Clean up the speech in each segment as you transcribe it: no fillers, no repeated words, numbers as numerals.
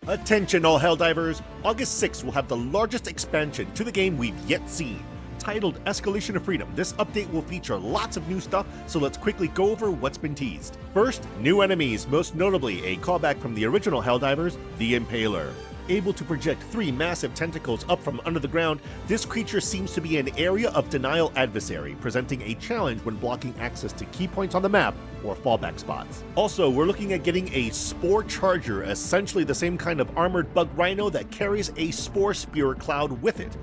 Attention all Helldivers! August 6th will have the largest expansion to the game we've yet seen. Titled Escalation of Freedom, this update will feature lots of new stuff, so let's quickly go over what's been teased. First, new enemies, most notably a callback from the original Helldivers, the Impaler. Able to project 3 massive tentacles up from under the ground, this creature seems to be an area of denial adversary, presenting a challenge when blocking access to key points on the map or fallback spots. Also, we're looking at getting a Spore Charger, essentially the same kind of armored bug rhino that carries a Spore Spear cloud with it.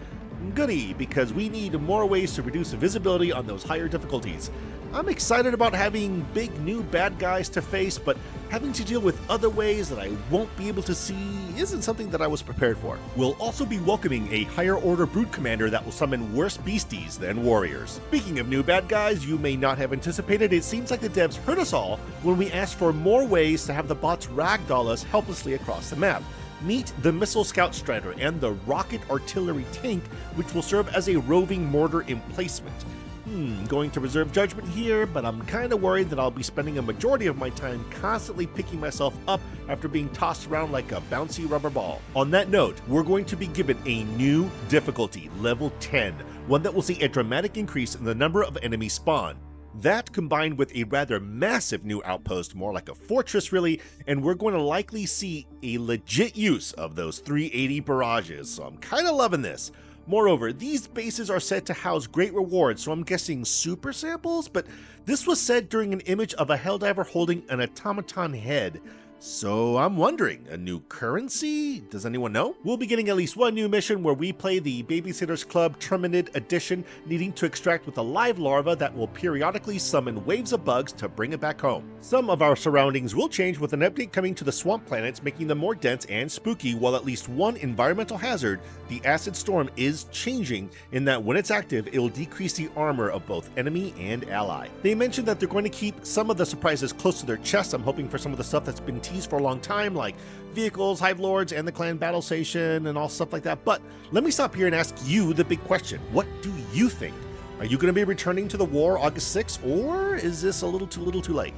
Goody, because we need more ways to reduce visibility on those higher difficulties. I'm excited about having big new bad guys to face, but having to deal with other ways that I won't be able to see isn't something that I was prepared for. We'll also be welcoming a higher order brute commander that will summon worse beasties than warriors. Speaking of new bad guys you may not have anticipated, it seems like the devs heard us all when we asked for more ways to have the bots ragdoll us helplessly across the map. Meet the Missile Scout Strider and the Rocket Artillery Tank, which will serve as a roving mortar emplacement. Going to reserve judgment here, but I'm kinda worried that I'll be spending a majority of my time constantly picking myself up after being tossed around like a bouncy rubber ball. On that note, we're going to be given a new difficulty, level 10, one that will see a dramatic increase in the number of enemies spawn. That combined with a rather massive new outpost, more like a fortress really, and we're going to likely see a legit use of those 380 barrages, so I'm kinda loving this. Moreover, these bases are said to house great rewards, so I'm guessing super samples, but this was said during an image of a Helldiver holding an automaton head. So I'm wondering, a new currency? Does anyone know? We'll be getting at least one new mission where we play the Babysitter's Club Terminid Edition, needing to extract with a live larva that will periodically summon waves of bugs to bring it back home. Some of our surroundings will change with an update coming to the swamp planets, making them more dense and spooky, while at least one environmental hazard, the Acid Storm, is changing in that when it's active, it'll decrease the armor of both enemy and ally. They mentioned that they're going to keep some of the surprises close to their chest. I'm hoping for some of the stuff that's been teased for a long time, like vehicles, hive lords, and the clan battle station, and all stuff like that. But let me stop here and ask you the big question. What do you think? Are you going to be returning to the war August 6th, or is this a little too late?